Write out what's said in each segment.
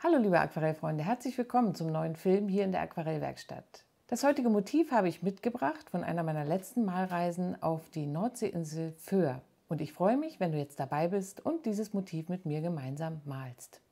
Hallo liebe Aquarellfreunde, herzlich willkommen zum neuen Film hier in der Aquarellwerkstatt. Das heutige Motiv habe ich mitgebracht von einer meiner letzten Malreisen auf die Nordseeinsel Föhr. Und ich freue mich, wenn du jetzt dabei bist und dieses Motiv mit mir gemeinsam malst.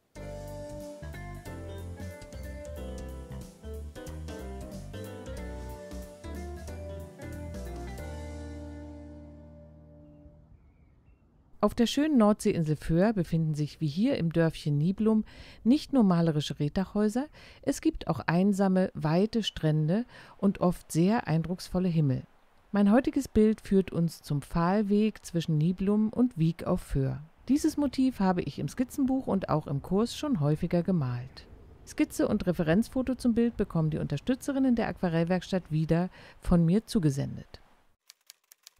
Auf der schönen Nordseeinsel Föhr befinden sich wie hier im Dörfchen Niblum nicht nur malerische Rehdachhäuser, es gibt auch einsame, weite Strände und oft sehr eindrucksvolle Himmel. Mein heutiges Bild führt uns zum Pfahlweg zwischen Niblum und Wiek auf Föhr. Dieses Motiv habe ich im Skizzenbuch und auch im Kurs schon häufiger gemalt. Skizze und Referenzfoto zum Bild bekommen die Unterstützerinnen der Aquarellwerkstatt wieder von mir zugesendet.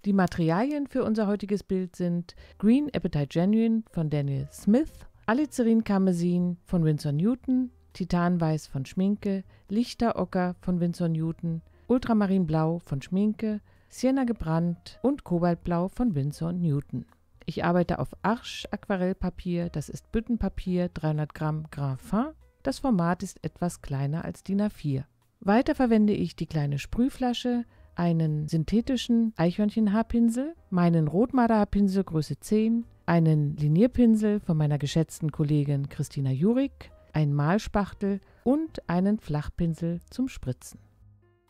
Die Materialien für unser heutiges Bild sind Green Appetite Genuine von Daniel Smith, Alizarin Karmesin von Winsor Newton, Titanweiß von Schminke, Lichter-Ocker von Winsor Newton, Ultramarinblau von Schminke, Sienna gebrannt und Kobaltblau von Winsor Newton. Ich arbeite auf Arches Aquarellpapier, das ist Büttenpapier, 300 Gramm Grain Fin. Das Format ist etwas kleiner als DIN A4. Weiter verwende ich die kleine Sprühflasche, einen synthetischen Eichhörnchenhaarpinsel, meinen Rotmarderhaarpinsel Größe 10, einen Linierpinsel von meiner geschätzten Kollegin Christina Jurik, einen Malspachtel und einen Flachpinsel zum Spritzen.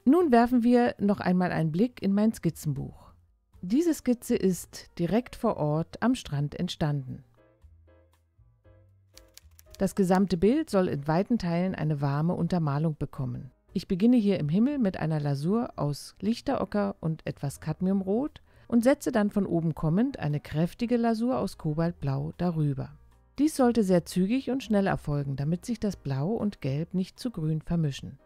Nun werfen wir noch einmal einen Blick in mein Skizzenbuch. Diese Skizze ist direkt vor Ort am Strand entstanden. Das gesamte Bild soll in weiten Teilen eine warme Untermalung bekommen. Ich beginne hier im Himmel mit einer Lasur aus Lichterocker und etwas Cadmiumrot und setze dann von oben kommend eine kräftige Lasur aus Kobaltblau darüber. Dies sollte sehr zügig und schnell erfolgen, damit sich das Blau und Gelb nicht zu grün vermischen.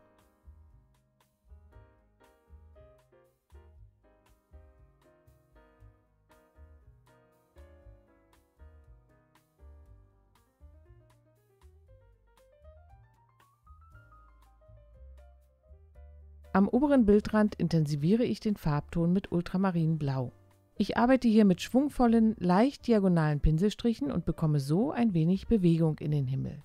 Am oberen Bildrand intensiviere ich den Farbton mit Ultramarinblau. Ich arbeite hier mit schwungvollen, leicht diagonalen Pinselstrichen und bekomme so ein wenig Bewegung in den Himmel.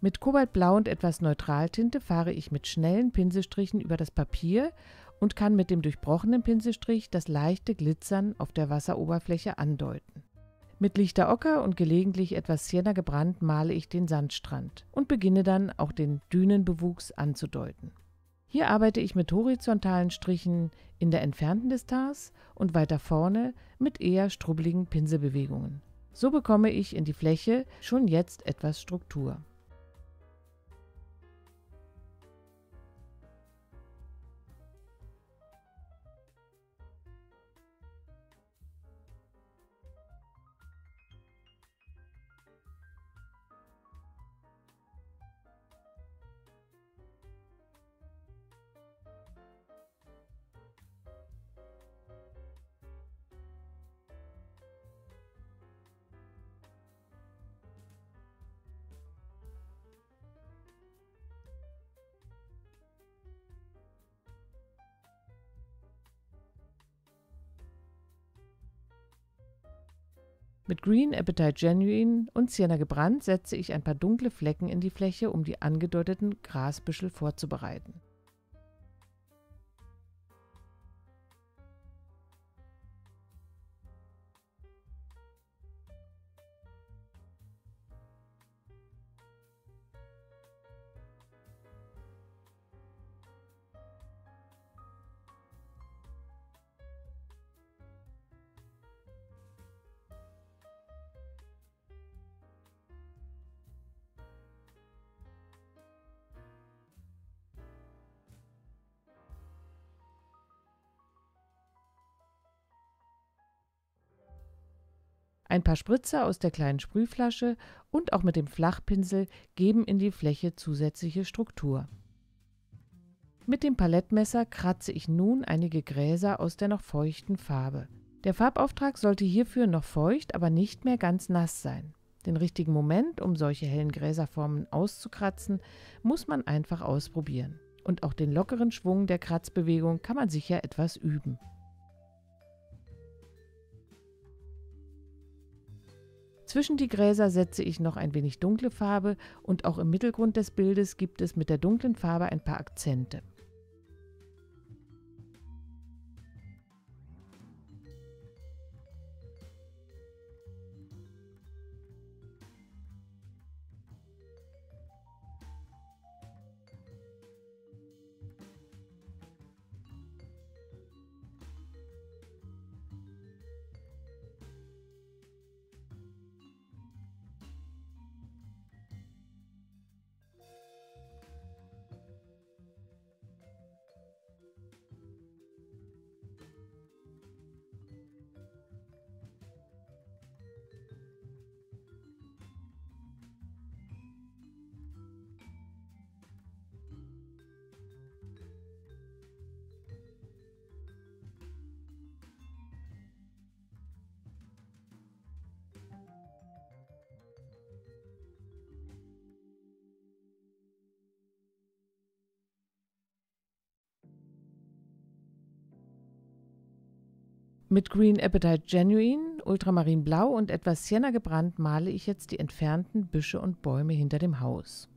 Mit Kobaltblau und etwas Neutraltinte fahre ich mit schnellen Pinselstrichen über das Papier und kann mit dem durchbrochenen Pinselstrich das leichte Glitzern auf der Wasseroberfläche andeuten. Mit Lichterocker und gelegentlich etwas Sienna gebrannt male ich den Sandstrand und beginne dann auch den Dünenbewuchs anzudeuten. Hier arbeite ich mit horizontalen Strichen in der entfernten Distanz und weiter vorne mit eher strubbeligen Pinselbewegungen. So bekomme ich in die Fläche schon jetzt etwas Struktur. Mit Green Appetite Genuine und Sienna gebrannt setze ich ein paar dunkle Flecken in die Fläche, um die angedeuteten Grasbüschel vorzubereiten. Ein paar Spritzer aus der kleinen Sprühflasche und auch mit dem Flachpinsel geben in die Fläche zusätzliche Struktur. Mit dem Palettmesser kratze ich nun einige Gräser aus der noch feuchten Farbe. Der Farbauftrag sollte hierfür noch feucht, aber nicht mehr ganz nass sein. Den richtigen Moment, um solche hellen Gräserformen auszukratzen, muss man einfach ausprobieren. Und auch den lockeren Schwung der Kratzbewegung kann man sicher etwas üben. Zwischen die Gräser setze ich noch ein wenig dunkle Farbe und auch im Mittelgrund des Bildes gibt es mit der dunklen Farbe ein paar Akzente. Mit Green Apatite Genuine, Ultramarinblau und etwas Sienna gebrannt male ich jetzt die entfernten Büsche und Bäume hinter dem Haus.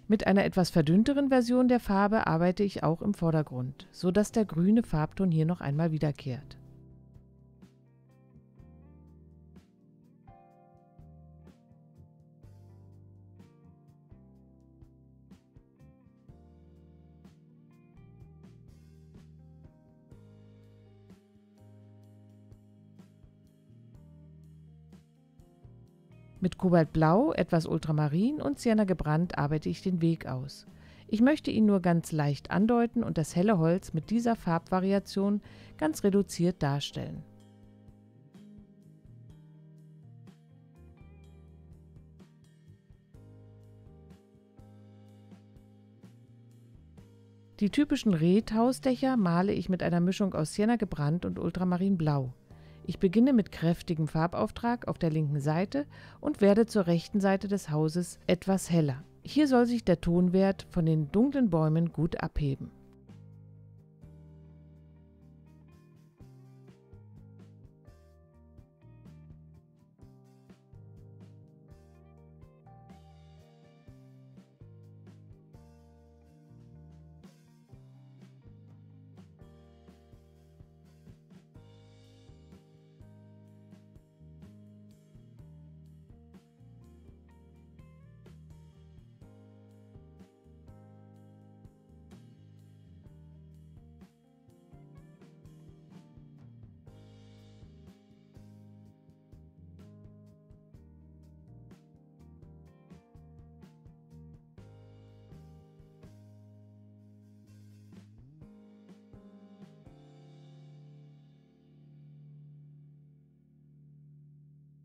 Mit einer etwas verdünnteren Version der Farbe arbeite ich auch im Vordergrund, so dass der grüne Farbton hier noch einmal wiederkehrt. Mit Kobaltblau, etwas Ultramarin und Sienna gebrannt arbeite ich den Weg aus. Ich möchte ihn nur ganz leicht andeuten und das helle Holz mit dieser Farbvariation ganz reduziert darstellen. Die typischen Rethausdächer male ich mit einer Mischung aus Sienna gebrannt und Ultramarinblau. Ich beginne mit kräftigem Farbauftrag auf der linken Seite und werde zur rechten Seite des Hauses etwas heller. Hier soll sich der Tonwert von den dunklen Bäumen gut abheben.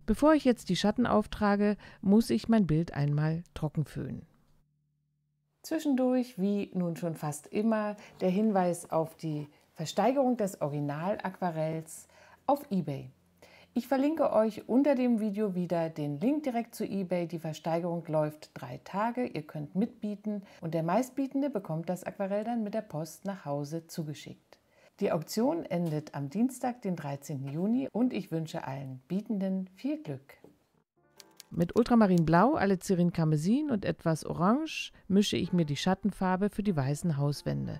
Bevor ich jetzt die Schatten auftrage, muss ich mein Bild einmal trocken föhnen. Zwischendurch, wie nun schon fast immer, der Hinweis auf die Versteigerung des Original-Aquarells auf eBay. Ich verlinke euch unter dem Video wieder den Link direkt zu eBay. Die Versteigerung läuft 3 Tage, ihr könnt mitbieten und der Meistbietende bekommt das Aquarell dann mit der Post nach Hause zugeschickt. Die Auktion endet am Dienstag, den 13. Juni und ich wünsche allen Bietenden viel Glück. Mit Ultramarinblau, Alizarin Karmesin und etwas Orange mische ich mir die Schattenfarbe für die weißen Hauswände.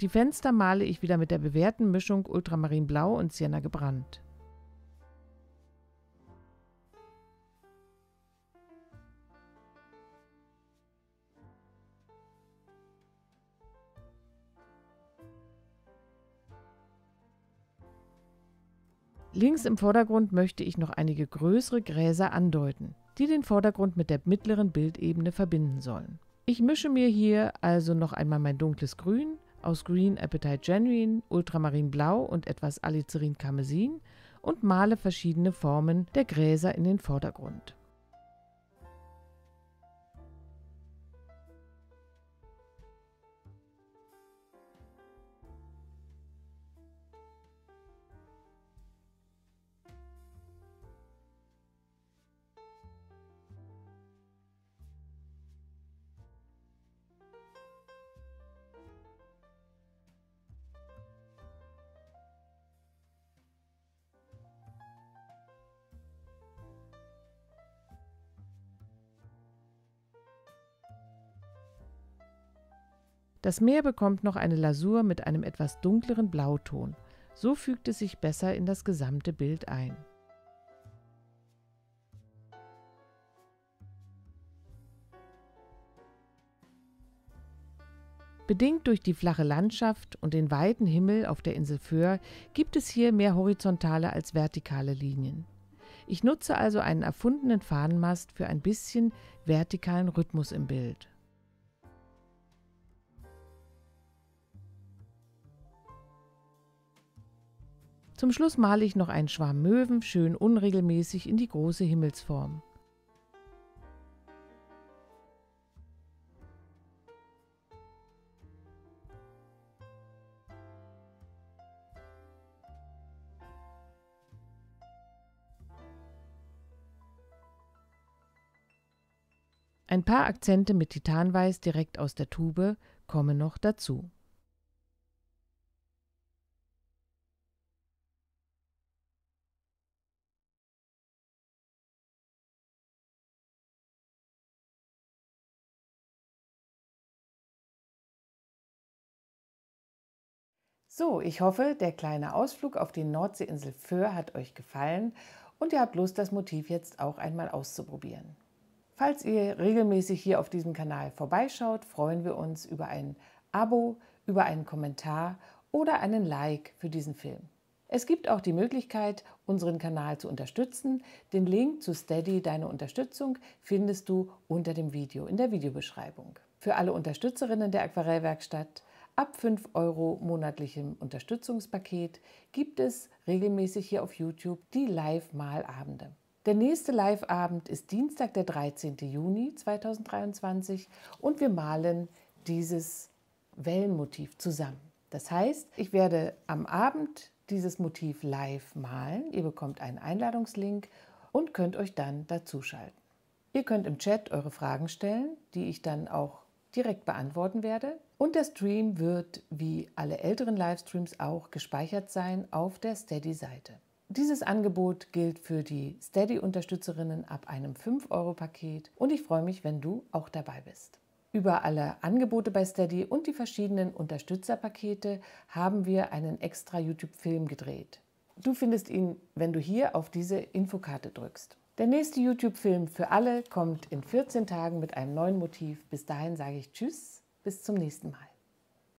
Die Fenster male ich wieder mit der bewährten Mischung Ultramarinblau und Sienna gebrannt. Links im Vordergrund möchte ich noch einige größere Gräser andeuten, die den Vordergrund mit der mittleren Bildebene verbinden sollen. Ich mische mir hier also noch einmal mein dunkles Grün aus Green Appetite Genuine, Ultramarinblau und etwas Alizarin Karmesin und male verschiedene Formen der Gräser in den Vordergrund. Das Meer bekommt noch eine Lasur mit einem etwas dunkleren Blauton. So fügt es sich besser in das gesamte Bild ein. Bedingt durch die flache Landschaft und den weiten Himmel auf der Insel Föhr gibt es hier mehr horizontale als vertikale Linien. Ich nutze also einen erfundenen Fahnenmast für ein bisschen vertikalen Rhythmus im Bild. Zum Schluss male ich noch einen Schwarm Möwen schön unregelmäßig in die große Himmelsform. Ein paar Akzente mit Titanweiß direkt aus der Tube kommen noch dazu. So, ich hoffe, der kleine Ausflug auf die Nordseeinsel Föhr hat euch gefallen und ihr habt Lust, das Motiv jetzt auch einmal auszuprobieren. Falls ihr regelmäßig hier auf diesem Kanal vorbeischaut, freuen wir uns über ein Abo, über einen Kommentar oder einen Like für diesen Film. Es gibt auch die Möglichkeit, unseren Kanal zu unterstützen. Den Link zu Steady, deine Unterstützung, findest du unter dem Video in der Videobeschreibung. Für alle Unterstützerinnen der Aquarellwerkstatt ab 5 € monatlichem Unterstützungspaket gibt es regelmäßig hier auf YouTube die Live-Malabende. Der nächste Live-Abend ist Dienstag, der 13. Juni 2023 und wir malen dieses Wellenmotiv zusammen. Das heißt, ich werde am Abend dieses Motiv live malen. Ihr bekommt einen Einladungslink und könnt euch dann dazuschalten. Ihr könnt im Chat eure Fragen stellen, die ich dann auch direkt beantworten werde. Und der Stream wird, wie alle älteren Livestreams auch, gespeichert sein auf der Steady-Seite. Dieses Angebot gilt für die Steady-Unterstützerinnen ab einem 5-€ Paket und ich freue mich, wenn du auch dabei bist. Über alle Angebote bei Steady und die verschiedenen Unterstützerpakete haben wir einen extra YouTube-Film gedreht. Du findest ihn, wenn du hier auf diese Infokarte drückst. Der nächste YouTube-Film für alle kommt in 14 Tagen mit einem neuen Motiv. Bis dahin sage ich Tschüss, bis zum nächsten Mal.